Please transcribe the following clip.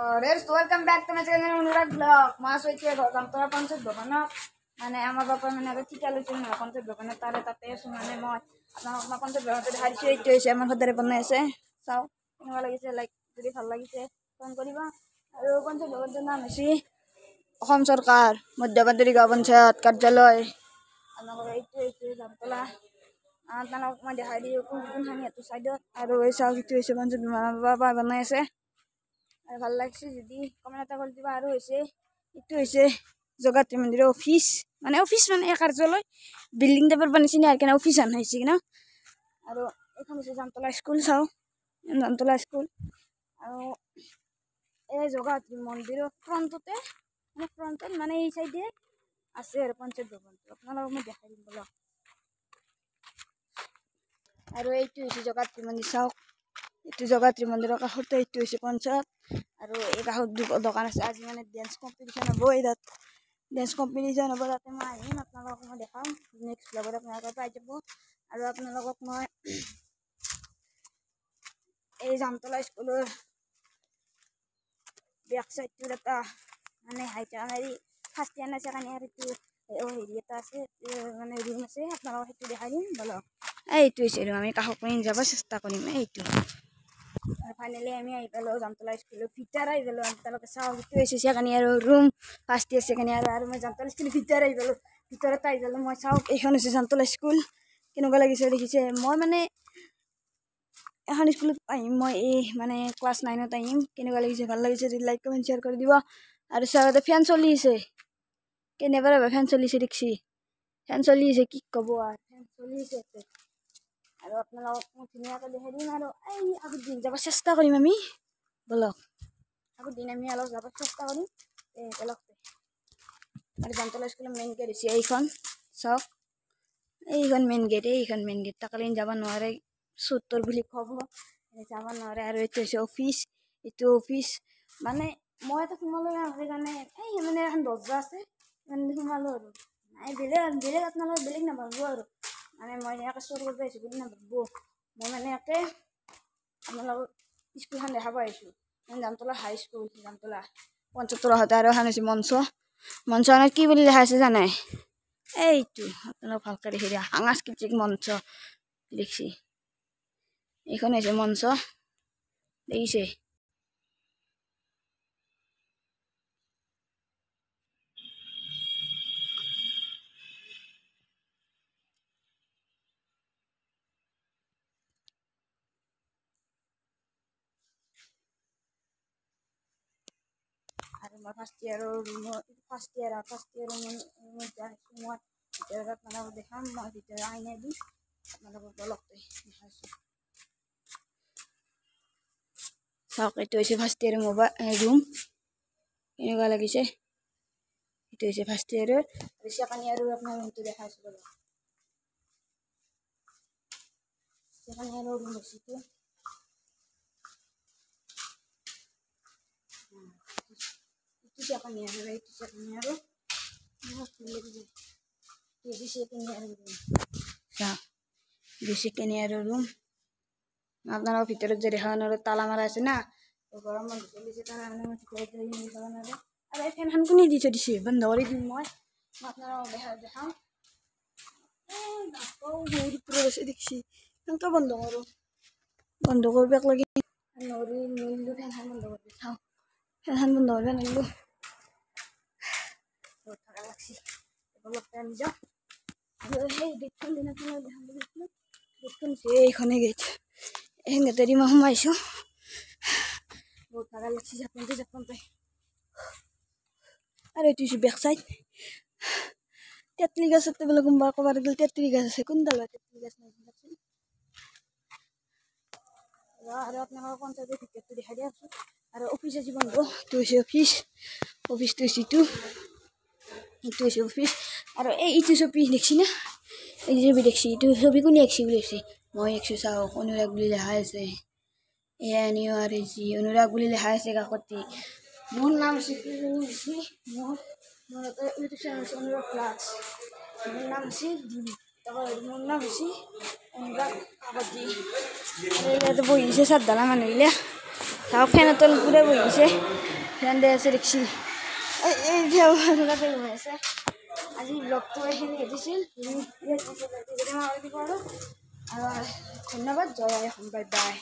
welcome back to my channel Anurag blog मास হইছে জামতলা পঞ্চায়েত দোকানত মানে আমার বাবা মানে আগে ঠিকা লৈছিল না পঞ্চায়েত দোকানত তাতে মানে মই আপোনাক পঞ্চায়েত দোকানতে দেখাইছো এইটো হৈছে আমাৰ সদায় বনাই আছে চাও কেনেকুৱা লাগিছে লাইক যদি ভাল লাগিছে ফোন কৰিবা আৰু পঞ্চায়েত দোকানৰ নাম হৈছে অসম চৰকাৰ মধ্যবান্তিনী গাঁও পঞ্চায়ত কাৰ্যালয় আমাৰ এইটো হৈছে জামতলা আপোনাক মই দেখাই দিওঁ কোনখানি এইটো সাইডত আৰু এই চাও এইটো হৈছে পঞ্চায়েত বাবা বনাই আছে ভাল লাগছে যদি কমেন্ট এটা কৰি দিবা আৰু হৈছে ইটো হৈছে জগাত্ৰী মন্দিৰৰ অফিস মানে কাৰ্যালয় বিল্ডিং টাইপৰ বনাইছে নি আৰু কেনে অফিস আন হৈছে কিনা আৰু এখন হৈছে জামতলা স্কুল চাও জামতলা স্কুল আৰু এই জগাত্ৰী মন্দিৰৰ ফ্ৰণ্টতে মানে এই সাইডে আছে আৰু পঞ্চায়ত ভৱনটো আপোনালোকক মই দেখাই দিম বলক আৰু এইটো হৈছে জগাত্ৰী মন্দিৰ চাওক এইটো জগাত্ৰী মন্দিৰৰ কাষতে এইটো হৈছে পঞ্চায়ত আৰু এই কাষত দোকান আছে আজি মানে ডেন্স কম্পিটিশন হ'ব এই তাত ডেন্স কম্পিটিশন হ'ব তাতে মই আহিম আপোনালোকক মই দেখাম নেক্সট ব্লগত আপোনালোকে পাই যাব আৰু আপোনালোকক মই এই জামতলা স্কুলৰ বেক সাইডটোত এটা মানে হাইটামাৰি ফাৰ্ষ্ট ইয়াৰ আছে কাৰণে আৰু এইটো হেৰি এটা আছে মানে ৰুম আছে আপোনালোকক সেইটো দেখাই দিম বলক এইটো হৈছে ৰুম আমি কাষত যাব চেষ্টা কৰিম এইটো ফাইনালি আমি আহি পালো জামতলা স্কুলৰ ভিতৰ আহি পালো আপোনালোকে চাওক এইটো হৈছে সেকাৰণে আৰু room first year second year আৰু মই জামতলা স্কুলৰ ভিতৰ আহি পালো ভিতৰত আহি পালো মই চাওক এইখন হৈছে জামতলা স্কুল কেনেকুৱা লাগিছে দেখিছে মই মানে এখন স্কুলত আহিম মই এই মানে ক্লাছ 9ত আহিম কেনেকুৱা লাগিছে ভাল লাগিছে যদি লাইক কমেণ্ট শ্বেয়াৰ কৰি দিব আৰু চাওক ফেন চলি আছে কেনেবাৰে ফেন চলিছে দেখছি ফেন চলি আছে কি ক'ব আৰু ফেন চলি আছে আৰু আপোনালোকক মই ধুনীয়াকৈ দেখাই দিম আৰু এই আগৰ দিন যাব চেষ্টা কৰিম আমি বলক আগৰ দিন আমি অলপ যাব চেষ্টা কৰিম বলক আৰু জামতলা স্কুলৰ মেইন গেট হৈছে এইখন চাওক এইখন মেইন গেট তাকলেন যাব নোৱাৰে চুত্তৰ বুলি ক'ব যাব নোৱাৰে আৰু এইটো হৈছে অফিস এইটো অফিস মানে মই এটা সোমালো সেইকাৰণে এই মানে এখন দৰ্জা আছে মানে সোমালো আৰু নাই বেলেগ আপোনালোকে বেলেগ নাভাবিব আৰু মানে মই এনেকৈ চোৰ কৰিব আহিছোঁ বুলি নাভাবিব মই মানে ইয়াতে আপোনালোকক স্কুলখন দেখাব আহিছোঁ জামতলা হাই স্কুল জামতলা পঞ্চায়তৰ হতে আৰু এখন হৈছে মঞ্চখনত কি বুলি লিখা আছে জানে এইটো আপোনালোক ভালকৈ দেখি দিয়া সাংস্কৃতিক মঞ্চ লিখছি এইখন হৈছে মঞ্চ দেখিছে আৰু মই ফাৰ্ষ্ট ইয়াৰৰ ৰুমত যাইছোঁ মই ভিতৰত আপোনালোকক দেখাম মই ভিতৰত আইনা দি আপোনালোকক অলপকৈ দেখাইছোঁ চাওক এইটো হৈছে ফাৰ্ষ্ট ইয়াৰ ৰুম কেনেকুৱা লাগিছে এইটো হৈছে ফাৰ্ষ্ট ইয়াৰৰ আৰু ছেকেণ্ড ইয়াৰৰ আপোনাৰ ৰুমটো দেখাইছোঁ বাৰু ছেকেণ্ড ইয়াৰৰ ৰুম হৈছে এইটো ছেকেণ্ড ইয়াৰৰ ৰুম আপোনালোকৰ ভিতৰত যে দেখা তালা মাৰা আছে না গৰম বন্ধ চলিছে তাৰ কাৰণে মই ভিতৰত যাব নোৱাৰে আৰু এই ফেনখন কোনে দি থৈ দিছে বন্ধ কৰি দিম মই আপোনালোকক দেখাম দেখছি কেনেকৈ বন্ধ কৰোঁ বন্ধ কৰিব লাগে নৰিলো ফেনখন বন্ধ কৰি চাওঁ ফেনখন বন্ধ কৰিব নোৱাৰিলোঁ বহুত থাকা লাগছি অলপ টাইম যাওঁ আৰু সেই গেটখন দিনাখন দেখাম বুলিছিলোঁ গেটখন হৈছে এইখনে গেট এই গেটেদি মই সোমাইছোঁ বহুত থাকা লাগছি জাপনতে আৰু এইটো হৈছে বেক চাইড তেতলি গাছতে বোলে কোনোবা ক'বাত গ'লে তেতলি গাছ আছে কোনডাল তেতলি গাছ নাই আৰু আপোনালোকৰ পঞ্চায়তৰ ভিতৰটো দেখাই দিয়া আছোঁ আৰু অফিচ আছে বন্ধ এইটো হৈছে অফিচটো হৈছে এইটো হৈছে অফিচ আৰু এইটো ছবি দেখছি না এই ছবি দেখছি এইটো ছবি কোনে আঁকিছে বুলি ভাবিছে মই আঁকিছোঁ চাওক অনুৰাগ বুলি লেখা আছে অনুৰাগ বুলি লেখা আছে কাকতি মোৰ নাম হৈছে মোৰ ইউটিউব চেনেল হৈছে অনুৰাগ প্লাছ মোৰ নাম হৈছে অনুৰাগ কাকতি ইয়াতে বহিছে চাৰডালা মানুহবিলাক চাওক ফেনৰ তলত পুৰা বহিছে ফ্ৰেণ্ডে আছে দেখছি এই এনেকুৱাকৈ ঘুমাই আছে আজি ব্লগটো এইখিনি এডিছিল দিব আৰু ধন্যবাদ জয় আই অসম বাই বাই